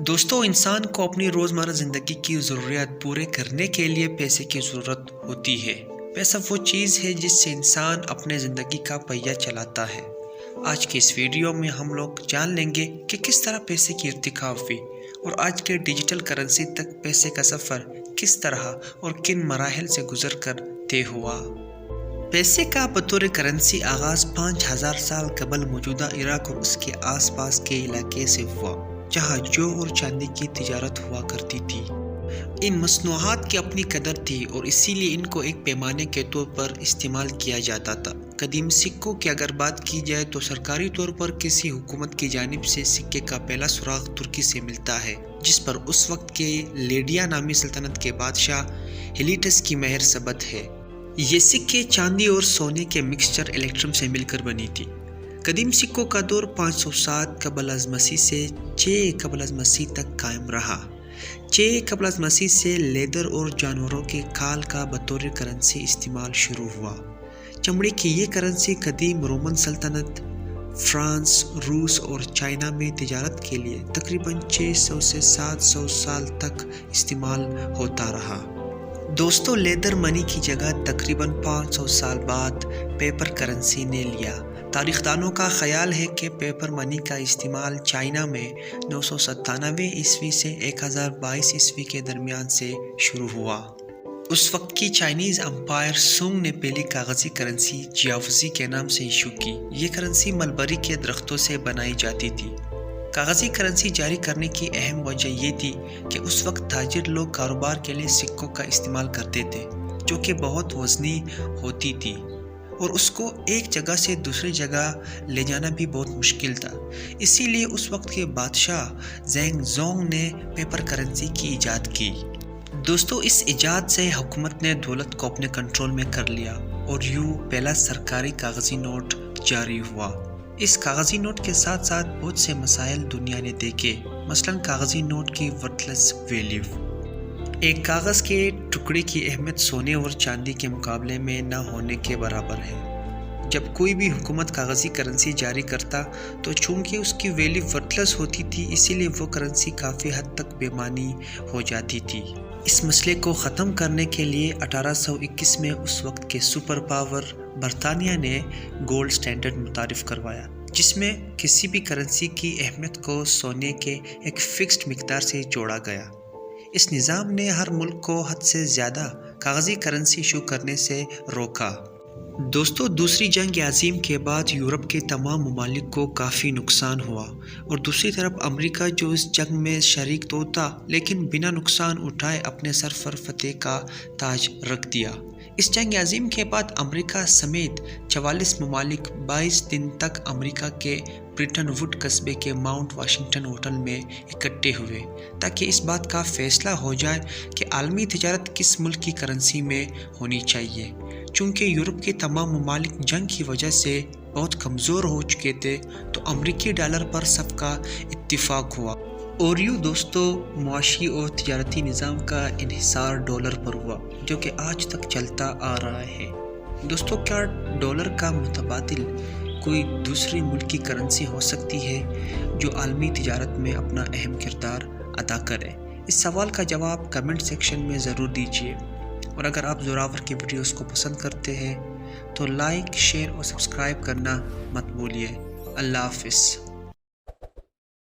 دوستو، انسان کو اپنی روزمرہ زندگی کی ضروریات پورے کرنے کے لیے پیسے کی ضرورت ہوتی ہے۔ پیسہ وہ چیز ہے جس سے انسان اپنے زندگی کا پہیہ چلاتا ہے۔ آج کے اس ویڈیو میں ہم لوگ جان لیں گے کہ کس طرح پیسے کی ارتقا ہوئی اور آج کے ڈیجیٹل کرنسی تک پیسے کا سفر کس طرح اور کن مراحل سے گزر کر طے ہوا۔ پیسے کا بطور کرنسی آغاز 5000 سال قبل موجودہ عراق اور اس کے آس پاس کے علاقے سے ہوا، جہاں جو اور چاندی کی تجارت ہوا کرتی تھی۔ ان مصنوعات کی اپنی قدر تھی اور اسی لیے ان کو ایک پیمانے کے طور پر استعمال کیا جاتا تھا۔ قدیم سکوں کی اگر بات کی جائے تو سرکاری طور پر کسی حکومت کی جانب سے سکے کا پہلا سراغ ترکی سے ملتا ہے، جس پر اس وقت کے لیڈیا نامی سلطنت کے بادشاہ ہیلیٹس کی مہر ثبت ہے۔ یہ سکے چاندی اور سونے کے مکسچر الیکٹرم سے مل کر بنی تھی۔ قدیم سکوں کا دور 507 قبل از مسیح سے 6 قبل از مسیح تک قائم رہا۔ 6 قبل از مسیح سے لیدر اور جانوروں کے کھال کا بطور کرنسی استعمال شروع ہوا۔ چمڑے کی یہ کرنسی قدیم رومن سلطنت، فرانس، روس اور چائنا میں تجارت کے لیے تقریباً 600 سے 700 سال تک استعمال ہوتا رہا۔ دوستو، لیدر منی کی جگہ تقریباً 500 سال بعد پیپر کرنسی نے لیا۔ تاریخ دانوں کا خیال ہے کہ پیپر منی کا استعمال چائنا میں 997 عیسوی سے 1022 عیسوی کے درمیان سے شروع ہوا۔ اس وقت کی چائنیز امپائر سونگ نے پہلی کاغذی کرنسی جیاوزی کے نام سے ایشو کی۔ یہ کرنسی ملبری کے درختوں سے بنائی جاتی تھی۔ کاغذی کرنسی جاری کرنے کی اہم وجہ یہ تھی کہ اس وقت تاجر لوگ کاروبار کے لیے سکوں کا استعمال کرتے تھے، جو کہ بہت وزنی ہوتی تھی اور اس کو ایک جگہ سے دوسری جگہ لے جانا بھی بہت مشکل تھا۔ اسی لیے اس وقت کے بادشاہ زینگ زونگ نے پیپر کرنسی کی ایجاد کی۔ دوستو، اس ایجاد سے حکومت نے دولت کو اپنے کنٹرول میں کر لیا اور یوں پہلا سرکاری کاغذی نوٹ جاری ہوا۔ اس کاغذی نوٹ کے ساتھ ساتھ بہت سے مسائل دنیا نے دیکھے، مثلاً کاغذی نوٹ کی ورتھلیس ویلیو۔ ایک کاغذ کے ٹکڑے کی اہمیت سونے اور چاندی کے مقابلے میں نہ ہونے کے برابر ہے۔ جب کوئی بھی حکومت کاغذی کرنسی جاری کرتا تو چونکہ اس کی ویلیو ورتھلیس ہوتی تھی، اسی لیے وہ کرنسی کافی حد تک بے معنی ہو جاتی تھی۔ اس مسئلے کو ختم کرنے کے لیے 1821 میں اس وقت کے سپر پاور برطانیہ نے گولڈ سٹینڈرڈ متعارف کروایا، جس میں کسی بھی کرنسی کی اہمیت کو سونے کے ایک فکسڈ مقدار سے جوڑا گیا۔ اس نظام نے ہر ملک کو حد سے زیادہ کاغذی کرنسی ایشو کرنے سے روکا۔ دوستو، دوسری جنگ عظیم کے بعد یورپ کے تمام ممالک کو کافی نقصان ہوا اور دوسری طرف امریکہ، جو اس جنگ میں شریک تو تھا لیکن بنا نقصان اٹھائے اپنے سر پر فتح کا تاج رکھ دیا۔ اس جنگ عظیم کے بعد امریکہ سمیت 44 ممالک 22 دن تک امریکہ کے برٹن ووڈ قصبے کے ماؤنٹ واشنگٹن ہوٹل میں اکٹھے ہوئے تاکہ اس بات کا فیصلہ ہو جائے کہ عالمی تجارت کس ملک کی کرنسی میں ہونی چاہیے۔ چونکہ یورپ کے تمام ممالک جنگ کی وجہ سے بہت کمزور ہو چکے تھے تو امریکی ڈالر پر سب کا اتفاق ہوا اور یوں دوستو معاشی اور تجارتی نظام کا انحصار ڈالر پر ہوا، جو کہ آج تک چلتا آ رہا ہے۔ دوستو، کیا ڈالر کا متبادل کوئی دوسری ملک کی کرنسی ہو سکتی ہے جو عالمی تجارت میں اپنا اہم کردار ادا کرے؟ اس سوال کا جواب کمنٹ سیکشن میں ضرور دیجیے، اور اگر آپ زوراور کی ویڈیوز کو پسند کرتے ہیں تو لائک، شیئر اور سبسکرائب کرنا مت بھولیے۔ اللہ حافظ۔